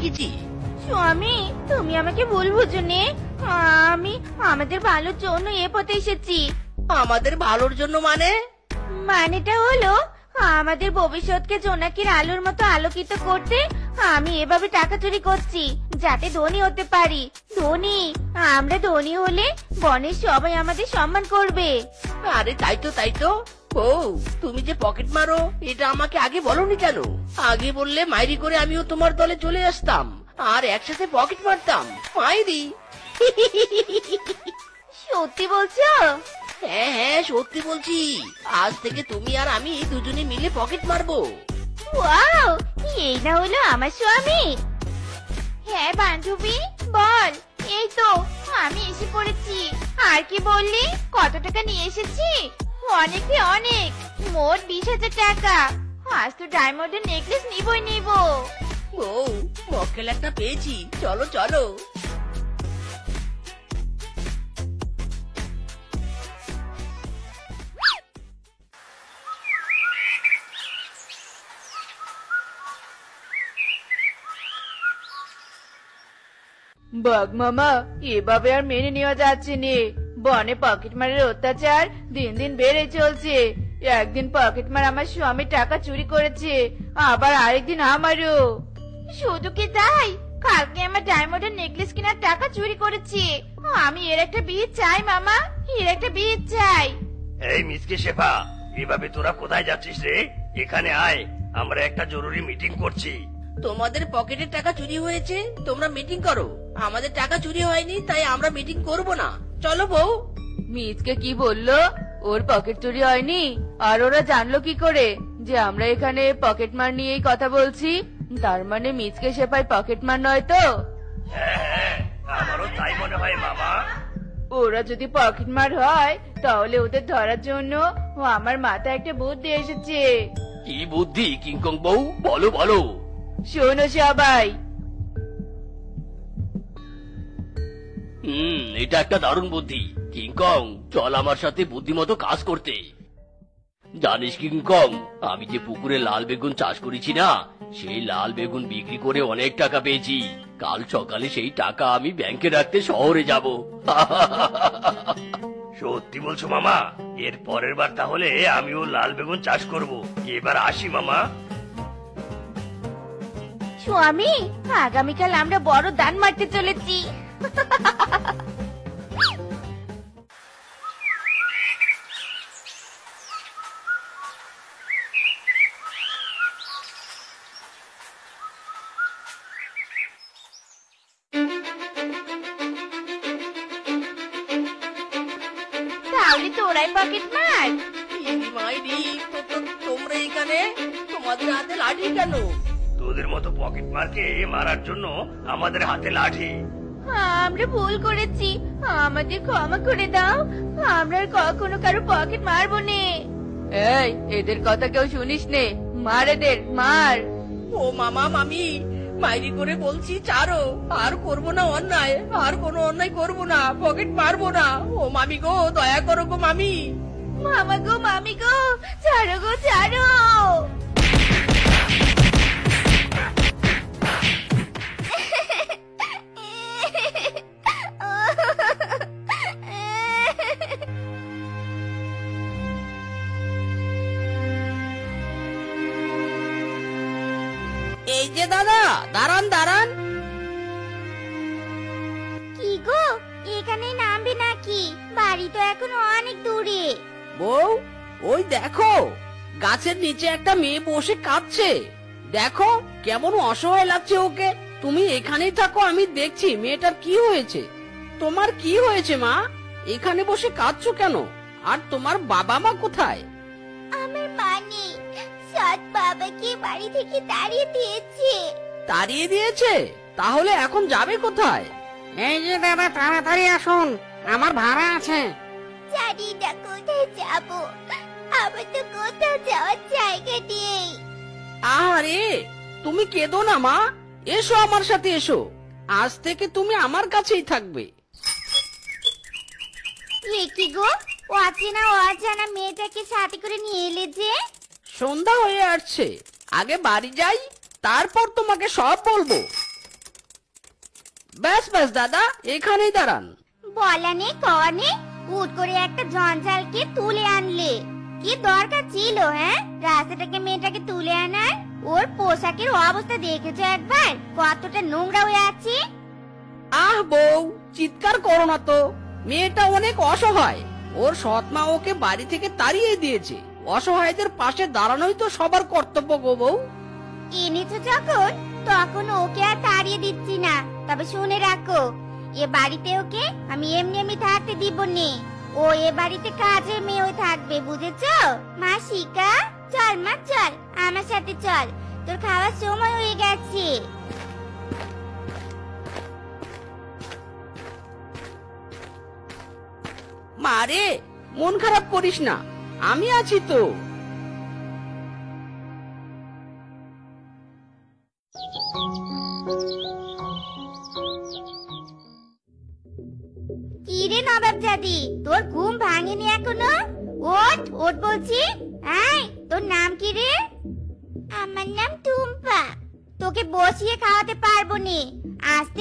শিখেছি। স্বামী, তুমি আমাকে ভুল বুঝো নে। আমি আমাদের ভালোর জন্য এ পথে এসেছি। আমাদের ভালোর জন্য মানে? মানেটা হলো আমাদের ভবিষ্যৎকে জোনাকির আলোর মতো আলোকিত করতে আমি এভাবে টাকা চুরি করছি, যাতে ধনী হতে পারি। ধনী, আমরা ধনী হলে বনের সবাই আমাদের সম্মান করবে। আরে তাই তো তাই তো। ও, তুমি যে পকেট মারো এটা আমাকে আগে বলনি কেন? আগে বললে মাইরি করে আমিও তোমার দলে চলে আসতাম আর একসাথে পকেট মারতাম। মাইরি। সত্যি বলছো? হ্যাঁ হ্যাঁ, সত্যি বলছি। আজ থেকে তুমি আর আমি দুজনে মিলে পকেট মারবো। ওয়াও, এই না হলো আমার স্বামী। হ্যাঁ বান্ধবী, বল। এই তো আমি এসে পড়েছি। আর কি বললি? কত টাকা নিয়ে এসেছি? অনেক রে অনেক, মোট 20,000 টাকা। আজ তো ডায়মন্ডের নেকলেস নিবই নিব। ও, মক্কেল একটা পেয়েছি, চলো চলো। বাঘ মামা, এভাবে আর মেনে নেওয়া যাচ্ছে নে। বনে পকেটমারের অত্যাচার দিন দিন বেড়ে চলছে। একদিন পকেটমার আমার স্বামী টাকা চুরি করেছে, আবার আরেকদিন আমারও। শুধু কি তাই, কালকে আমার ডায়মন্ডের নেকলেস কেনার টাকা চুরি করেছে। আমি এর একটা বিয়ে চাই মামা, এর একটা বিয়ে চাই। এই মিসকে শেফা, এভাবে তোরা কোথায় যাচ্ছিস রে? এখানে আয়, আমরা একটা জরুরি মিটিং করছি। তোমাদের পকেটের টাকা চুরি হয়েছে, তোমরা মিটিং করো। আমাদের টাকা চুরি হয়নি, তাই আমরা মিটিং করব না। চলো বউ। মিজকে কি বললো? ওর পকেট চুরি হয়নি? আর ওরা জানলো কি করে যে আমরা এখানে পকেট মার নিয়েই কথা বলছি? তার মানে মিজকে সেপাই পকেট মার নয় তো? হ্যাঁ হ্যাঁ, আমারও তাই মনে হয় মামা। ওরা যদি পকেট মার হয় তাহলে ওদের ধরার জন্য আমার মাথায় একটা বুদ্ধি এসেছে। কি বুদ্ধি কিংকং বউ? বলো বলো। শোনো সবাই। এটা একটা দারুণ বুদ্ধি। কিংকং, চল আমার সাথে বুদ্ধিমতো কাজ করতে। জানিস কিংকং, আমি যে পুকুরে লাল বেগুন চাষ করেছি না, সেই লাল বেগুন বিক্রি করে অনেক টাকা পেয়েছি। কাল সকালে সেই টাকা আমি ব্যাংকে রাখতে শহরে যাব। সত্যি বলছো মামা? এর পরের বার তাহলে আমিও লাল বেগুন চাষ করব। এবার আসি মামা। স্বামী, আগামীকাল আমরা বড় দান মারতে চলেছি। তাহলে তোরাই পকেট মার। মাইরি, তোমরা এখানে? তোমাদের হাতে লাঠি কেন? তোদের মতো পকেট মারকে মারার জন্য আমাদের হাতে লাঠি। আমরা ভুল করেছি, আমাদের ক্ষমা করে দাও। আমরা আর কখনো কারো পকেট মারবো নে। এই, এদের কথা কেউ শুনিস নে, মার এদের, মার। ও মামা মামি, মাইরি করে বলছি ছাড়ো। আর করবো না অন্যায়, আর কোনো অন্যায় করবো না, পকেট মারবো না। ও মামি গো, দয়া করো গো মামি। মামা গো, মামি গো, ছাড়ো গো, ছাড়ো। এই যে দাদা, দাঁড়ান দাঁড়ান। কি গো, এখানে নামবে নাকি? বাড়ি তো এখনো অনেক দূরে। বউ, ওই দেখো, গাছের নিচে একটা মেয়ে বসে কাঁদছে। দেখো কেমন অসহায় লাগছে ওকে। তুমি এখানেই থাকো, আমি দেখছি মেয়েটার কি হয়েছে। তোমার কি হয়েছে মা? এখানে বসে কাঁদছো কেন? আর তোমার বাবা মা কোথায়? আমার মা নেই, সৎ বাবাকে বাড়ি থেকে তাড়িয়ে দিয়েছে। তাড়িয়ে দিয়েছে? তাহলে এখন যাবে কোথায়? এই যে দাদা, তাড়াতাড়ি আসুন, আমার ভাড়া আছে। জানি না কোথায় যাব, আমার তো কোথাও যাওয়ার জায়গা নেই। আরে তুমি কেঁদো না মা, এসো আমার সাথে এসো। আজ থেকে তুমি আমার কাছেই থাকবে। কি গো, অচেনা অজানা মেয়েটাকে সাথে করে নিয়ে এলে যে? সন্ধ্যা হয়ে আসছে, আগে বাড়ি যাই, তারপর তোমাকে সব বলবো। ব্যাস ব্যাস দাদা, এখানেই দাঁড়ান। বলানে কনে হুট করে একটা জঞ্জালকে তুলে আনলে। কি দরকার ছিল হ্যাঁ রাস্তাটাকে মেয়েটাকে তুলে আনার? ওর পোশাকের অবস্থা দেখেছো একবার, কতটা নোংরা হয়ে আছে। আহ বউ, চিৎকার করো না তো। মেয়েটা অনেক অসহায়, ওর সৎমা ওকে বাড়ি থেকে তাড়িয়ে দিয়েছে। অসহায়দের পাশে দাঁড়ানোই তো সবার কর্তব্য গো বউ। এনেছো যখন তখন ওকে আর তাড়িয়ে দিচ্ছি না, তবে শুনে রাখো এ বাড়িতে ওকে আমি এমনি এমনি থাকতে দিব নে। ও এ বাড়িতে কাজের মেয়ে হয়ে থাকবে, বুঝেছো? মা শিকা, চল মা চল, আমার সাথে চল, তোর খাওয়ার সময় হয়ে গেছে। মারে, মন খারাপ করিস না, আমি আছি তো। কি রে নবাব জাদি, তোর ঘুম ভাঙেনি এখনো? ওঠ ওঠ বলছি। এই তোর নাম কি রে? আমার নাম টুম্পা। তোকে বসিয়ে খাওয়াতে পারবো নি, আস্তে